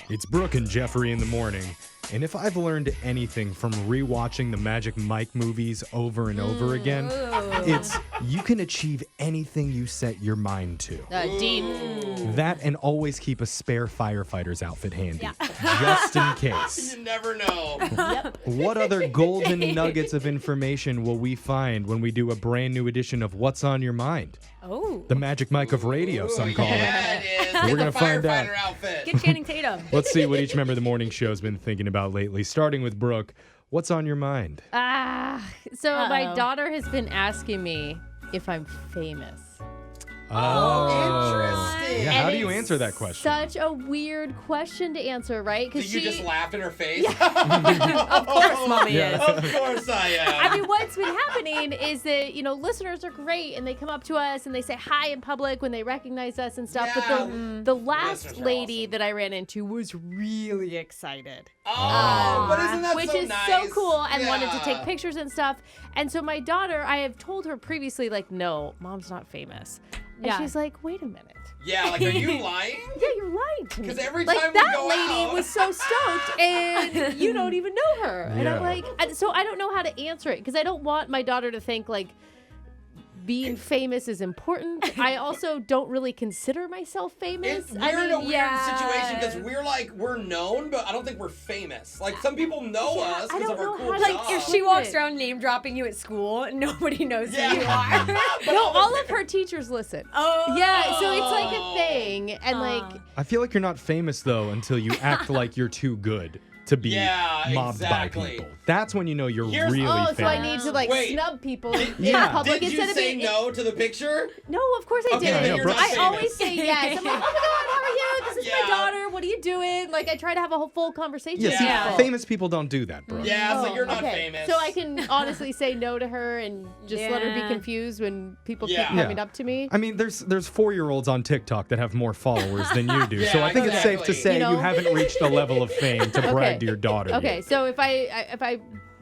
It's Brooke and Jeffrey in the morning. And if I've learned anything from rewatching the Magic Mike movies over and over again, it's you can achieve anything you set your mind to. Deep. That and always keep a spare firefighter's outfit handy, just in case. You never know. What other golden nuggets of information will we find when we do a brand new edition of What's on Your Mind? Oh. The Magic Mike of radio, some call it. Yeah, it is. We're going to find out. Outfit. Get Channing Tatum. Let's see what each member of the morning show has been thinking about lately, starting with Brooke. What's on your mind? So my daughter has been asking me if I'm famous. Interesting. Yeah, how And do you it's answer that question? Such a weird question to answer, right? So you just laughed in her face? Of course, Mommy is. Of course I am. I mean, what's been happening is that, listeners are great and they come up to us and they say hi in public when they recognize us and stuff. Yeah. But the last Listeners are lady awesome. that I ran into was really excited. But isn't that Which so is nice? so cool and wanted to Yeah. take pictures and stuff. And so my daughter, I have told her previously, no, mom's not famous. And she's like, wait a minute. Yeah, like, are you lying? Yeah, you're lying to me. 'Cause every like time we that go lady out- was so stoked, and you don't even know her. And I'm Yeah. like, so I don't know how to answer it because I don't want my daughter to think being famous is important. I also don't really consider myself famous. We're in a weird situation because we're known, but I don't think we're famous. Like, some people know us I because don't of our know cool how to- jobs. Like, if she walks around name dropping you at school, nobody knows who you are. But No, all of her teachers listen. Oh. Yeah, so it's like a thing, and I feel like you're not famous, though, until you act like you're too good to be mobbed exactly. by people. That's when you know you're really famous. so I need to Wait. snub people in Yeah. public Did you instead of say being no to the picture? No, of course I Okay, didn't. then you're not I famous. always say yes. I'm like, oh my God, how are you? This is my Yeah. daughter. What are you doing? Like, I try to have a whole full conversation Yeah, with see, people. famous people don't do that, bro. Yeah, so you're not okay. famous. So I can honestly say no to her and just let her be Yeah. confused when people keep Yeah. coming up to me. I mean, there's 4-year-olds on TikTok that have more followers than you do. So Yeah, I think it's safe to exactly. say You know? you haven't reached a level of fame to brag to your daughter. Okay, yet. so if I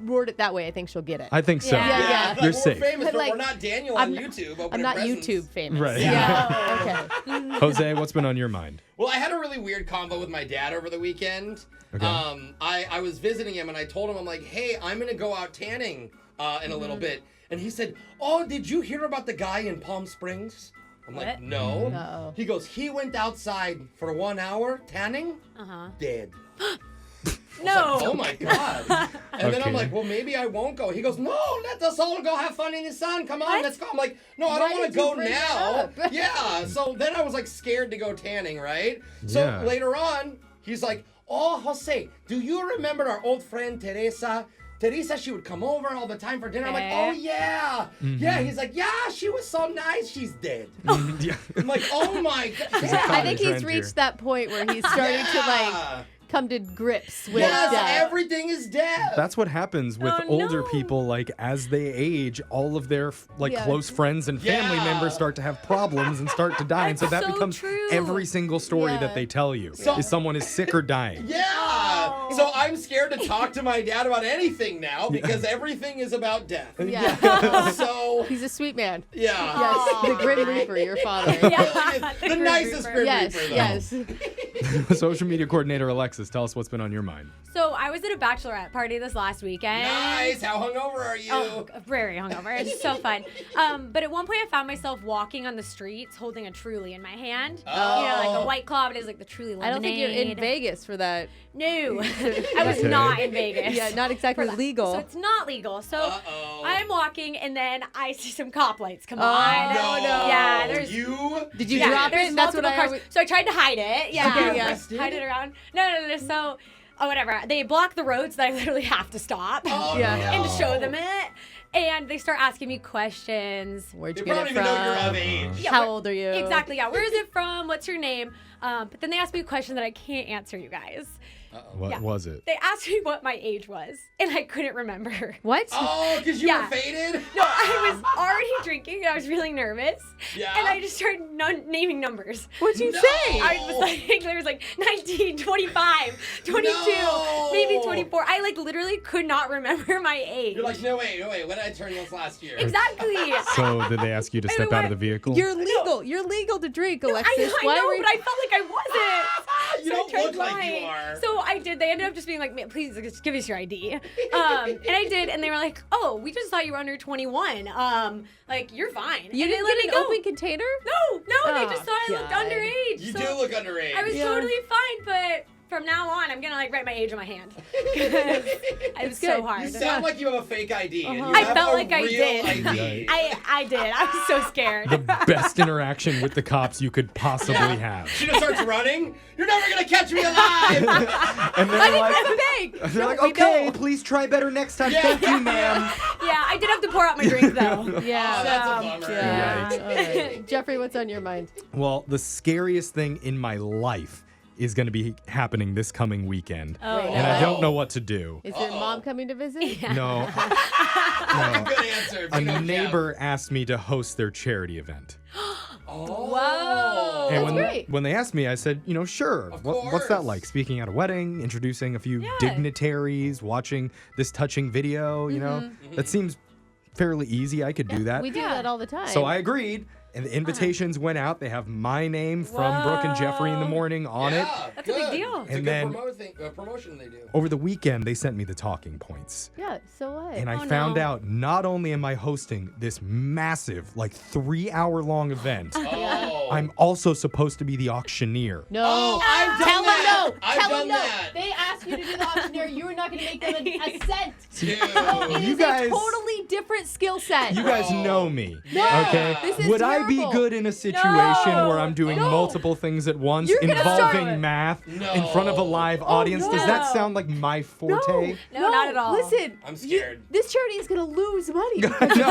word it that way, I think she'll get it. I think so. Yeah. Yeah, like, You're we're safe. famous, but Like, we're not Daniel on I'm- YouTube. I'm opening not presents. YouTube famous. Right. Yeah. Okay. Jose, what's been on your mind? Well, I had a really weird convo with my dad over the weekend. Okay. I was visiting him and I told him, I'm like, hey, I'm gonna go out tanning in a little bit. And he said, oh, did you hear about the guy in Palm Springs? I'm like, What? no. Uh-oh. He goes, he went outside for 1 hour tanning, dead. No. Oh my God. And then I'm Okay. like, well, maybe I won't go. He goes, no, let us all go have fun in the sun. Come on, let's go. I'm like, no, I don't Why want to did you go bring now. that up? Yeah. So then I was like scared to go tanning, right? So Yeah. later on, he's like, oh, Jose, do you remember our old friend Teresa? Teresa, she would come over all the time for dinner. I'm like, oh, yeah. Yeah. He's like, yeah, she was so nice. She's dead. Yeah. I'm like, oh my God. I think he's trend reached here. that point where he's starting to Yeah. come to grips with Yes, death. everything is dead. That's what happens with Oh, older no. people. Like, as they age, all of their Yeah. close friends and family Yeah. members start to have problems and start to die. And so that so becomes true. every single story Yeah. that they tell you. So- is someone is sick or dying. Yeah. So I'm scared to talk to my dad about anything now because everything is about death. Yeah. So He's a sweet man. yeah. Yes, the Grim Reaper, your father. Yeah. The nicest Grim Yes, Reaper, though. yes. Social media coordinator Alexis, tell us what's been on your mind. So I was at a bachelorette party this last weekend. Nice. How hungover are you? Oh, very hungover. It's so fun. But at one point, I found myself walking on the streets holding a Truly in my hand. Oh. You know, like a White Claw, but it's like the Truly lemonade. I don't think you're in Vegas for that. No, I was Okay. not in Vegas. Yeah, not exactly for that. legal. So it's not legal. So Uh-oh. I'm walking, and then I see some cop lights come Oh, on. No. Yeah, there's. You. Did you Yeah, drop there's it? That's what multiple I cars. always... So I tried to hide it. Yeah, Okay, yeah. hide it around. No. So, whatever. They block the road, so that I literally have to stop Oh, Yeah. no. and show them it. And they start asking me questions. Where'd They you get probably it even know you're of from? age. Yeah, How where- old are you? Exactly. Yeah. Where is it from? What's your name? But then they asked me a question that I can't answer, you guys. What Yeah. was it? They asked me what my age was, and I couldn't remember. What? Oh, because you Yeah. were faded? No, I was already drinking, and I was really nervous. Yeah. And I just started naming numbers. What'd you No. say? I was like, there was like 19, 25, 22, No. maybe 24. I like literally could not remember my age. You're like, no, wait. When did I turn this last year? Exactly. So did they ask you to I step mean, out of the vehicle? You're legal. You're legal to drink, I Alexis. know, Why were but I felt like I wasn't. You So I don't tried look like you are. So I did. They ended up just being like, "Man, please just give us your ID." And I did, and they were like, "Oh, we just thought you were under 21. Like you're fine." You and didn't they let get me an go. open container? No, they Oh, just thought I looked God. underage. You so do look underage. I was Yeah. totally fine, but from now on, I'm gonna like write my age on my hand. It was so good. hard. You sound like you have a fake ID. And you I have felt a like I real did. ID. I did. I was so scared. The best interaction with the cops you could possibly have. She just starts running. You're never gonna catch me alive. And they're like, Big. they're like, okay, please try better next time. Yeah. Thank you, ma'am. Yeah, I did have to pour out my drink though. Yeah. Oh, that's a bummer. Yeah. Yikes. All right. Jeffrey, what's on your mind? Well, the scariest thing in my life is going to be happening this coming weekend. Oh, And I don't know what to do. Is your mom coming to visit? No. Good answer. A You know, neighbor asked me to host their charity event. Oh. Whoa. And That's great. when they asked me, I said, sure. Of What's that course. like? Speaking at a wedding, introducing a few Yeah. dignitaries, watching this touching video, That seems fairly easy. I could do that. We do that all the time. So I agreed. And the invitations went out. They have my name from Brooke and Jeffrey in the morning on it. That's a big deal. It's a And good then- promotion they do. Over the weekend, they sent me the talking points. Yeah, so what? And I Oh, found no. out not only am I hosting this massive, 3-hour-long event, Oh. I'm also supposed to be the auctioneer. No. Oh, I've done Tell that. them no. I've Tell done them no. that. They asked you to do the auctioneer. You were not going to make them a cent. Dude. It You is guys- a totally different skill set. You guys Bro. know me. No, Okay? this is Would I be terrible. good in a situation No. where I'm doing No. multiple things at once You're gonna involving start- math No. in front of a live audience? Does that no. sound like my forte? No, not at all. Listen, I'm scared. this charity is going to lose money because of you.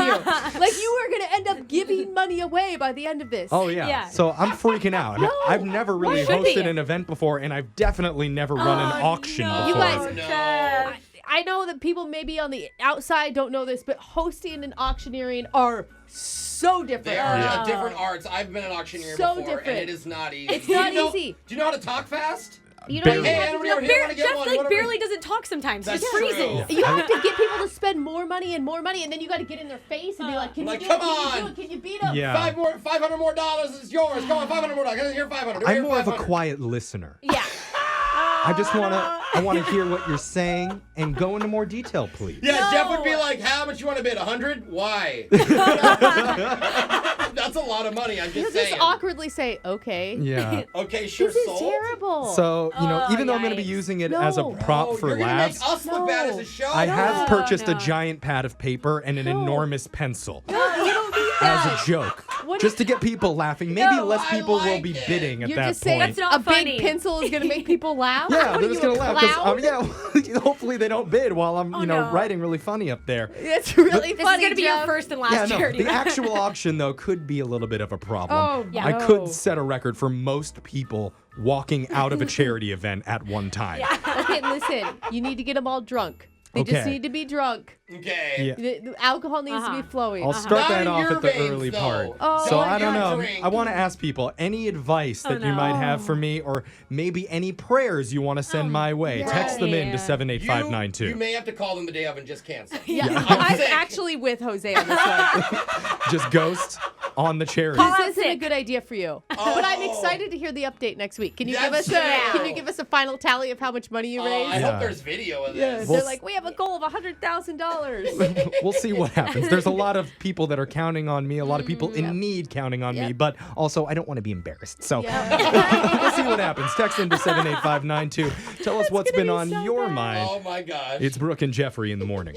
Like you are going to end up giving money away by the end of this. Oh yeah. Yeah. So I'm freaking out. No. I've never really Why should hosted be? an event before, and I've definitely never run an auction no. before. You guys- No. Jeff. I know that people maybe on the outside don't know this, but hosting and auctioneering are so different. They are Yeah. different arts. I've been an auctioneer So before, different. and it is not easy. It's not Do you know- easy. Do you know how to talk fast? You know, Barely. you Hey, have to anybody know- over here want to get Jeff one? like What are we- barely doesn't talk sometimes. That's He just true. freezes. You have to get people to spend more money, and then you got to get in their face and be like, "Can Like, you do it? come Can you do on. it? Can you beat them?" Yeah. $500 more is yours. Come on, $500 more. Here's 500. I'm Here's more of a 500. quiet listener. Yeah. I just I want to hear what you're saying and go into more detail, please. Yeah, No. Jeff would be like, how much you want to bid? 100? Why? That's a lot of money. I'm You'll just just saying. awkwardly say, "Okay." Yeah. Okay, sure, This is sold. terrible. So, Oh, even though I'm going to be yikes. using it as a No. prop Oh, for you're gonna laughs, make us look bad as No. a show. I have No, purchased a no. giant pad of paper and an No. enormous pencil No, you don't need as that. a joke. What Just to get people laughing. Maybe No, less I people will like be it. bidding at You're that just saying point. That's not a funny. big pencil is going to make people laugh? Yeah, What they're are just you, gonna a laugh. clown? Yeah, hopefully they don't bid while I'm, no. writing really funny up there. It's really This funny, is gonna be your Jeff. first and last Yeah, no. charity. The event. actual auction though could be a little bit of a problem. Oh, Yeah. I no. could set a record for most people walking out of a charity event at one time. Okay, listen. You need to get them all drunk. They just Okay. need to be drunk. Okay. Yeah. The alcohol needs to be flowing. I'll start Not that in off your at the veins, early though. part. Oh. So Don't I don't you know. drink. I want to ask people any advice that you no. might have for me, or maybe any prayers you want to send my way. yeah. Text them in to Yeah. 78592. You may have to call them the day of and just cancel. Yeah, I'm I'm sick. actually with Jose on this one. Just ghost on the charity. Call- This isn't a sick. good idea for you. But I'm excited to hear the update next week. Can you give us That's true. Can you give us a final tally of how much money you I raised? Yeah. hope there's video of Yeah, this. Well, they're like, we have a goal of $100,000. We'll see what happens. There's a lot of people that are counting on me, a lot of people in need counting on me, Yep. but also I don't want to be embarrassed. So Yeah. we'll see what happens. Text into 78592. Tell us what's gonna been be on so your bad. mind. Oh my gosh. It's Brooke and Jeffrey in the morning.